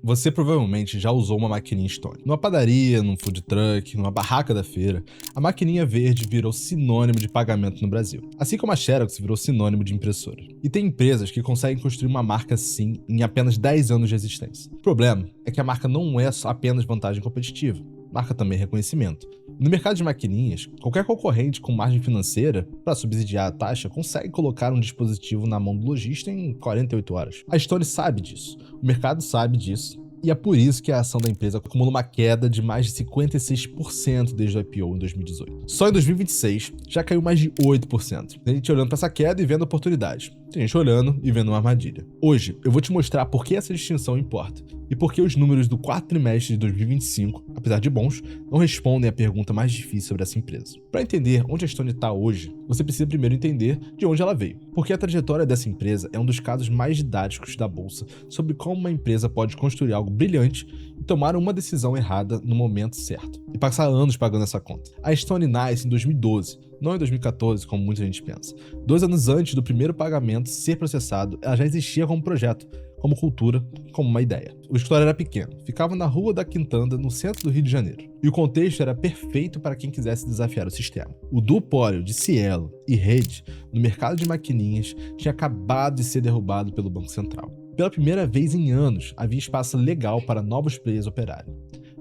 Você provavelmente já usou uma maquininha Stone. Numa padaria, num food truck, numa barraca da feira, a maquininha verde virou sinônimo de pagamento no Brasil. Assim como a Xerox virou sinônimo de impressora. E tem empresas que conseguem construir uma marca assim em apenas 10 anos de existência. O problema é que a marca não é só apenas vantagem competitiva. Marca também reconhecimento. No mercado de maquininhas, qualquer concorrente com margem financeira para subsidiar a taxa consegue colocar um dispositivo na mão do lojista em 48 horas. A Stone sabe disso, o mercado sabe disso, e é por isso que a ação da empresa acumula uma queda de mais de 56% desde o IPO em 2018. Só em 2026 já caiu mais de 8%. Tem gente olhando para essa queda e vendo oportunidade. Tem gente olhando e vendo uma armadilha. Hoje eu vou te mostrar por que essa distinção importa e por que os números do quarto trimestre de 2025, apesar de bons, não respondem à pergunta mais difícil sobre essa empresa. Para entender onde a Stone está hoje, você precisa primeiro entender de onde ela veio, porque a trajetória dessa empresa é um dos casos mais didáticos da bolsa sobre como uma empresa pode construir algo brilhante e tomar uma decisão errada no momento certo, e passar anos pagando essa conta. A Stone nasce em 2012, não em 2014, como muita gente pensa. 2 anos antes do primeiro pagamento ser processado, ela já existia como projeto, como cultura, como uma ideia. O escritório era pequeno, ficava na Rua da Quintanda, no centro do Rio de Janeiro. E o contexto era perfeito para quem quisesse desafiar o sistema. O duopólio de Cielo e Rede no mercado de maquininhas tinha acabado de ser derrubado pelo Banco Central. Pela primeira vez em anos, havia espaço legal para novos players operarem.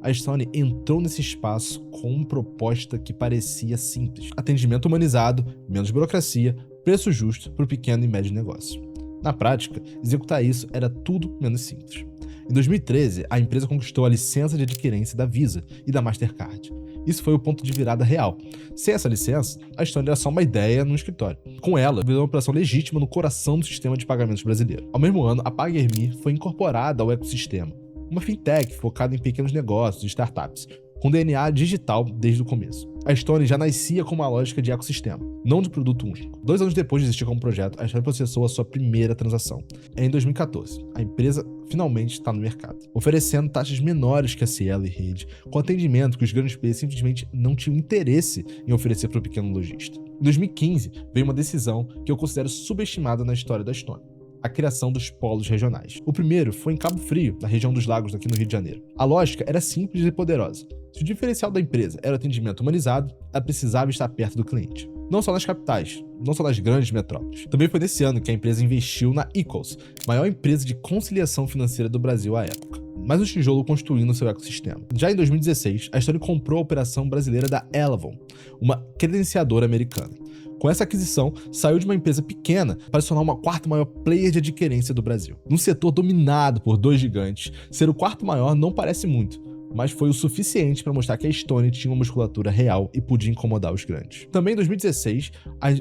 A Stone entrou nesse espaço com uma proposta que parecia simples: atendimento humanizado, menos burocracia, preço justo para o pequeno e médio negócio. Na prática, executar isso era tudo menos simples. Em 2013, a empresa conquistou a licença de adquirência da Visa e da Mastercard. Isso foi o ponto de virada real. Sem essa licença, a Stone era só uma ideia no escritório. Com ela, virou uma operação legítima no coração do sistema de pagamentos brasileiro. Ao mesmo ano, a PagErmi foi incorporada ao ecossistema, uma fintech focada em pequenos negócios e startups, com DNA digital desde o começo. A Stone já nascia com uma lógica de ecossistema, não de produto único. 2 anos depois de existir como projeto, a Stone processou a sua primeira transação. Em 2014, a empresa finalmente está no mercado, oferecendo taxas menores que a Cielo e Rede, com atendimento que os grandes players simplesmente não tinham interesse em oferecer para o pequeno lojista. Em 2015, veio uma decisão que eu considero subestimada na história da Stone: a criação dos polos regionais. O primeiro foi em Cabo Frio, na região dos lagos aqui no Rio de Janeiro. A lógica era simples e poderosa. Se o diferencial da empresa era o atendimento humanizado, ela precisava estar perto do cliente. Não só nas capitais, não só nas grandes metrópoles. Também foi nesse ano que a empresa investiu na Equals, maior empresa de conciliação financeira do Brasil à época. Mas o tijolo construindo seu ecossistema. Já em 2016, a Stone comprou a operação brasileira da Elavon, uma credenciadora americana. Com essa aquisição, saiu de uma empresa pequena para se tornar uma quarta maior player de adquirência do Brasil. Num setor dominado por 2 gigantes, ser o quarto maior não parece muito, mas foi o suficiente para mostrar que a Stone tinha uma musculatura real e podia incomodar os grandes. Também em 2016,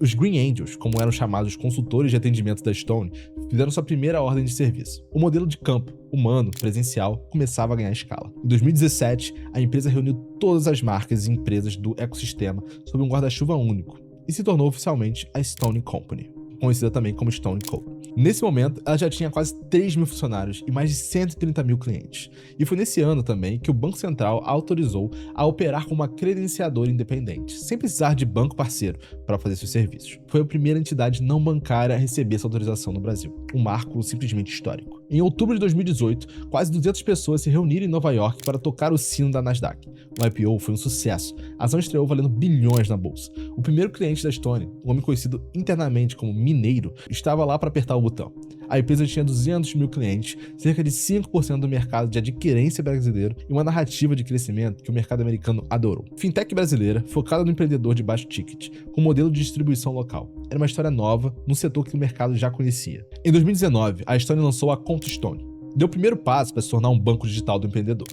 os Green Angels, como eram chamados os consultores de atendimento da Stone, fizeram sua primeira ordem de serviço. O modelo de campo, humano, presencial, começava a ganhar escala. Em 2017, a empresa reuniu todas as marcas e empresas do ecossistema sob um guarda-chuva único e se tornou oficialmente a Stone Company, conhecida também como Stone Co. Nesse momento, ela já tinha quase 3 mil funcionários e mais de 130 mil clientes. E foi nesse ano também que o Banco Central autorizou a operar como uma credenciadora independente, sem precisar de banco parceiro para fazer seus serviços. Foi a primeira entidade não bancária a receber essa autorização no Brasil, um marco simplesmente histórico. Em outubro de 2018, quase 200 pessoas se reuniram em Nova York para tocar o sino da Nasdaq. O IPO foi um sucesso. A ação estreou valendo bilhões na bolsa. O primeiro cliente da Stone, um homem conhecido internamente como Mineiro, estava lá para apertar o botão. A empresa tinha 200 mil clientes, cerca de 5% do mercado de adquirência brasileiro e uma narrativa de crescimento que o mercado americano adorou. Fintech brasileira, focada no empreendedor de baixo ticket, com modelo de distribuição local. Era uma história nova, num setor que o mercado já conhecia. Em 2019, a Stone lançou a Conta Stone. Deu o primeiro passo para se tornar um banco digital do empreendedor.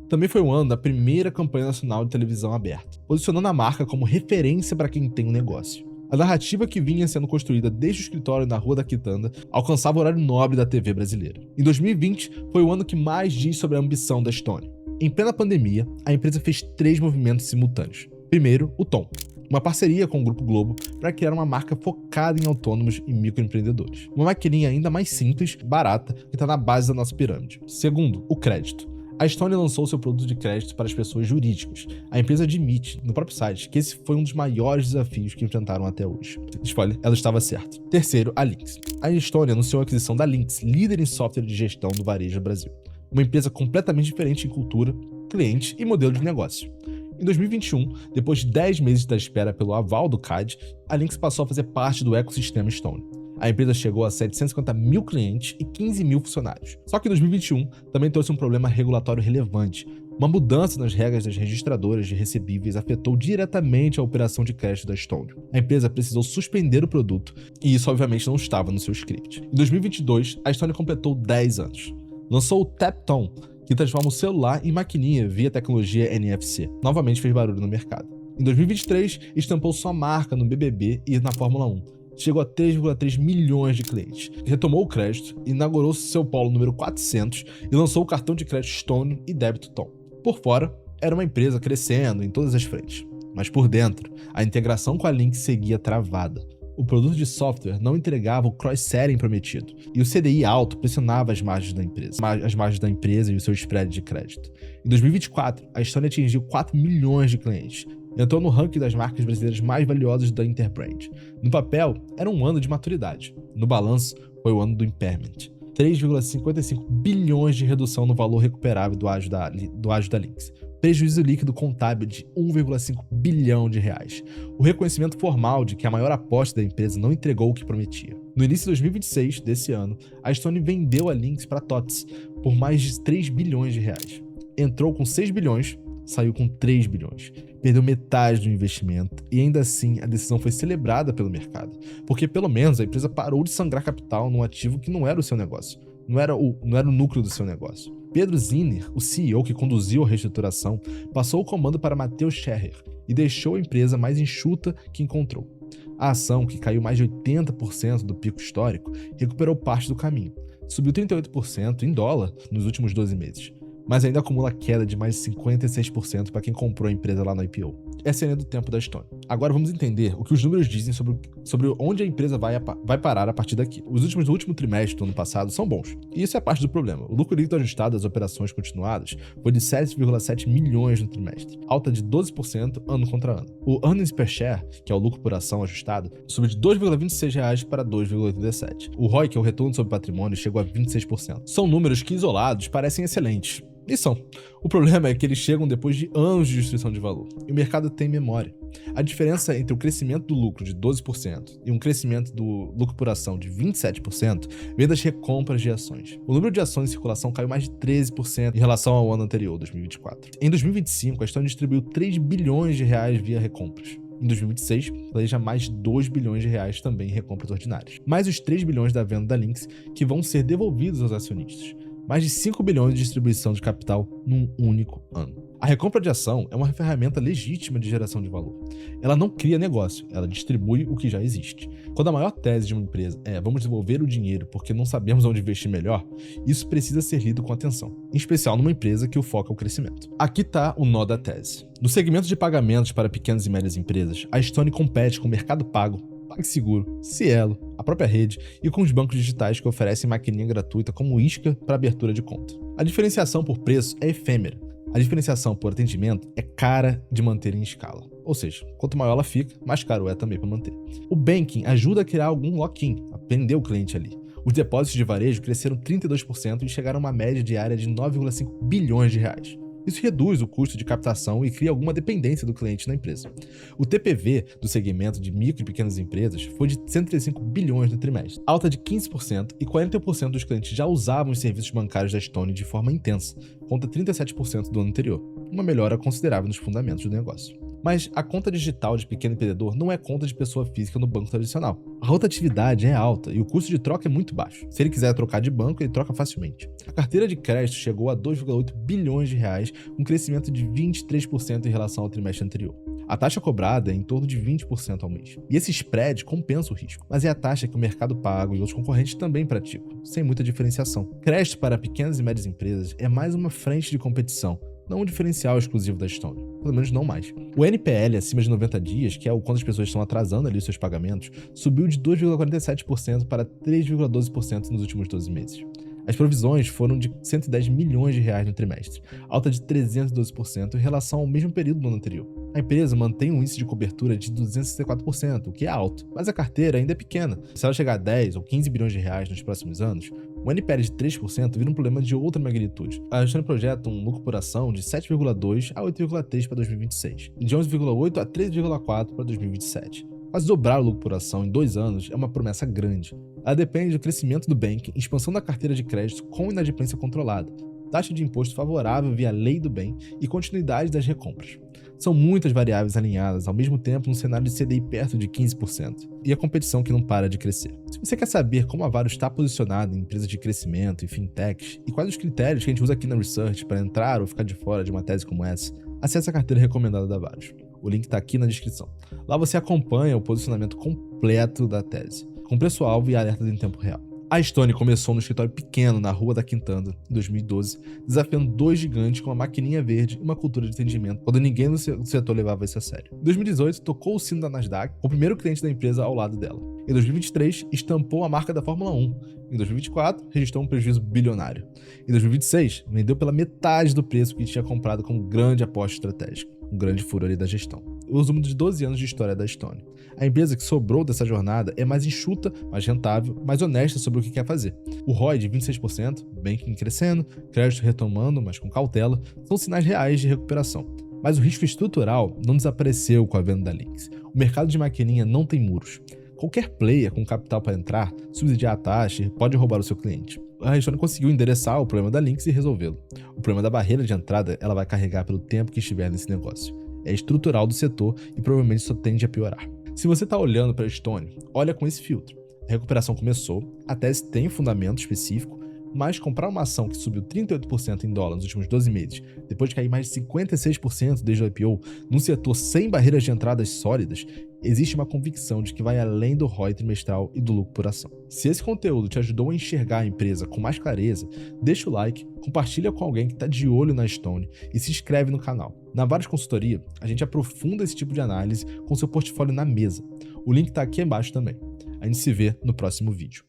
Também foi o ano da primeira campanha nacional de televisão aberta, posicionando a marca como referência para quem tem um negócio. A narrativa que vinha sendo construída desde o escritório na Rua da Quintanda alcançava o horário nobre da TV brasileira. Em 2020, foi o ano que mais diz sobre a ambição da Stone. Em plena pandemia, a empresa fez 3 movimentos simultâneos. Primeiro, o Tom, uma parceria com o Grupo Globo para criar uma marca focada em autônomos e microempreendedores. Uma maquininha ainda mais simples, barata, que está na base da nossa pirâmide. Segundo, o crédito. A Stone lançou seu produto de crédito para as pessoas jurídicas. A empresa admite, no próprio site, que esse foi um dos maiores desafios que enfrentaram até hoje. Spoiler, ela estava certa. Terceiro, a Lynx. A Stone anunciou a aquisição da Lynx, líder em software de gestão do varejo no Brasil. uma empresa completamente diferente em cultura, cliente e modelo de negócio. Em 2021, depois de 10 meses da espera pelo aval do CAD, a Lynx passou a fazer parte do ecossistema Stone. A empresa chegou a 750 mil clientes e 15 mil funcionários. Só que em 2021 também trouxe um problema regulatório relevante. Uma mudança nas regras das registradoras de recebíveis afetou diretamente a operação de crédito da Stone. A empresa precisou suspender o produto e isso obviamente não estava no seu script. Em 2022, a Stone completou 10 anos. Lançou o TapTone, que transforma o celular em maquininha via tecnologia NFC. Novamente fez barulho no mercado. Em 2023, estampou sua marca no BBB e na Fórmula 1. Chegou a 3,3 milhões de clientes. Retomou o crédito, inaugurou seu polo número 400 e lançou o cartão de crédito Stone e débito Tom. Por fora, era uma empresa crescendo em todas as frentes. Mas por dentro, a integração com a Lynx seguia travada. O produto de software não entregava o cross-selling prometido, e o CDI alto pressionava as margens da empresa e o seu spread de crédito. Em 2024, a Stone atingiu 4 milhões de clientes. Entrou no ranking das marcas brasileiras mais valiosas da Interbrand. No papel, era um ano de maturidade. No balanço, foi o ano do impairment. 3,55 bilhões de redução no valor recuperável do ágio da Lynx. Prejuízo líquido contábil de 1,5 bilhão de reais. O reconhecimento formal de que a maior aposta da empresa não entregou o que prometia. No início de 2026 desse ano, a Stone vendeu a Lynx para a TOTS por mais de 3 bilhões de reais. Entrou com 6 bilhões, saiu com 3 bilhões. Perdeu metade do investimento e ainda assim a decisão foi celebrada pelo mercado, porque pelo menos a empresa parou de sangrar capital num ativo que não era o seu negócio, não era o núcleo do seu negócio. Pedro Zinner, o CEO que conduziu a reestruturação, passou o comando para Matheus Scherrer e deixou a empresa mais enxuta que encontrou. A ação, que caiu mais de 80% do pico histórico, recuperou parte do caminho. Subiu 38% em dólar nos últimos 12 meses. Mas ainda acumula queda de mais de 56% para quem comprou a empresa lá no IPO. Essa é a linha do tempo da Stone. Agora vamos entender o que os números dizem sobre onde a empresa vai parar a partir daqui. Os último trimestre do ano passado são bons, e isso é parte do problema. O lucro líquido ajustado das operações continuadas foi de 7,7 milhões no trimestre, alta de 12% ano contra ano. O earnings per share, que é o lucro por ação ajustado, subiu de R$ 2,26 para 2,87. O ROI, que é o retorno sobre patrimônio, chegou a 26%. São números que isolados parecem excelentes. E são. O problema é que eles chegam depois de anos de destruição de valor, e o mercado tem memória. A diferença entre o crescimento do lucro de 12% e um crescimento do lucro por ação de 27% vem das recompras de ações. O número de ações em circulação caiu mais de 13% em relação ao ano anterior, 2024. Em 2025, a Stone distribuiu 3 bilhões de reais via recompras. Em 2026, planeja mais de 2 bilhões de reais também em recompras ordinárias. Mais os 3 bilhões da venda da Lynx, que vão ser devolvidos aos acionistas. Mais de 5 bilhões de distribuição de capital num único ano. A recompra de ação é uma ferramenta legítima de geração de valor. Ela não cria negócio, ela distribui o que já existe. Quando a maior tese de uma empresa é vamos devolver o dinheiro porque não sabemos onde investir melhor, isso precisa ser lido com atenção, em especial numa empresa que o foca é o crescimento. Aqui está o nó da tese. No segmento de pagamentos para pequenas e médias empresas, a Stone compete com o Mercado Pago, PagSeguro, Cielo, a própria rede e com os bancos digitais que oferecem maquininha gratuita como isca para abertura de conta. A diferenciação por preço é efêmera. A diferenciação por atendimento é cara de manter em escala. Ou seja, quanto maior ela fica, mais caro é também para manter. O banking ajuda a criar algum lock-in, a prender o cliente ali. Os depósitos de varejo cresceram 32% e chegaram a uma média diária de 9,5 bilhões de reais. Isso reduz o custo de captação e cria alguma dependência do cliente na empresa. O TPV do segmento de micro e pequenas empresas foi de 135 bilhões no trimestre, alta de 15%, e 41% dos clientes já usavam os serviços bancários da Stone de forma intensa, contra 37% do ano anterior, uma melhora considerável nos fundamentos do negócio. Mas a conta digital de pequeno empreendedor não é conta de pessoa física no banco tradicional. A rotatividade é alta e o custo de troca é muito baixo. Se ele quiser trocar de banco, ele troca facilmente. A carteira de crédito chegou a 2,8 bilhões de reais, um crescimento de 23% em relação ao trimestre anterior. A taxa cobrada é em torno de 20% ao mês. E esse spread compensa o risco, mas é a taxa que o Mercado Pago e outros concorrentes também praticam, sem muita diferenciação. Crédito para pequenas e médias empresas é mais uma frente de competição, não um diferencial exclusivo da Stone, pelo menos não mais. O NPL acima de 90 dias, que é o quanto as pessoas estão atrasando ali os seus pagamentos, subiu de 2,47% para 3,12% nos últimos 12 meses. As provisões foram de 110 milhões de reais no trimestre, alta de 312% em relação ao mesmo período do ano anterior. A empresa mantém um índice de cobertura de 264%, o que é alto, mas a carteira ainda é pequena. Se ela chegar a 10 ou 15 bilhões de reais nos próximos anos, Um NPL de 3% vira um problema de outra magnitude. A Stone projeta um lucro por ação de 7,2 a 8,3 para 2026 e de 11,8 a 13,4 para 2027. Quase dobrar o lucro por ação em 2 anos é uma promessa grande. Ela depende do crescimento do banking, expansão da carteira de crédito com inadimplência controlada, taxa de imposto favorável via lei do bem e continuidade das recompras. São muitas variáveis alinhadas ao mesmo tempo num cenário de CDI perto de 15% e a competição que não para de crescer. Se você quer saber como a Varo está posicionada em empresas de crescimento e fintechs e quais os critérios que a gente usa aqui na Research para entrar ou ficar de fora de uma tese como essa, acesse a carteira recomendada da Varo. O link está aqui na descrição. Lá você acompanha o posicionamento completo da tese, com preço-alvo e alertas em tempo real. A Stone começou no escritório pequeno na Rua da Quintanda, em 2012, desafiando 2 gigantes com uma maquininha verde e uma cultura de atendimento, quando ninguém no setor levava isso a sério. Em 2018, tocou o sino da Nasdaq, com o primeiro cliente da empresa ao lado dela. Em 2023, estampou a marca da Fórmula 1. Em 2024, registrou um prejuízo bilionário. Em 2026, vendeu pela metade do preço que tinha comprado como grande aposta estratégica. Um grande furo ali da gestão. O resumo de 12 anos de história da Stone. A empresa que sobrou dessa jornada é mais enxuta, mais rentável, mais honesta sobre o que quer fazer. O ROI de 26%, banking crescendo, crédito retomando, mas com cautela, são sinais reais de recuperação. Mas o risco estrutural não desapareceu com a venda da Lynx. O mercado de maquininha não tem muros. Qualquer player com capital para entrar, subsidiar a taxa, pode roubar o seu cliente. A Stone conseguiu endereçar o problema da Lynx e resolvê-lo. O problema da barreira de entrada ela vai carregar pelo tempo que estiver nesse negócio. É estrutural do setor e provavelmente só tende a piorar. Se você está olhando para a Stone, olha com esse filtro. A recuperação começou, a tese tem fundamento específico, mas comprar uma ação que subiu 38% em dólar nos últimos 12 meses, depois de cair mais de 56% desde o IPO, num setor sem barreiras de entradas sólidas, existe uma convicção de que vai além do ROI trimestral e do lucro por ação. Se esse conteúdo te ajudou a enxergar a empresa com mais clareza, deixa o like, compartilha com alguém que está de olho na Stone e se inscreve no canal. Na Varo Consultoria, a gente aprofunda esse tipo de análise com seu portfólio na mesa. O link está aqui embaixo também. A gente se vê no próximo vídeo.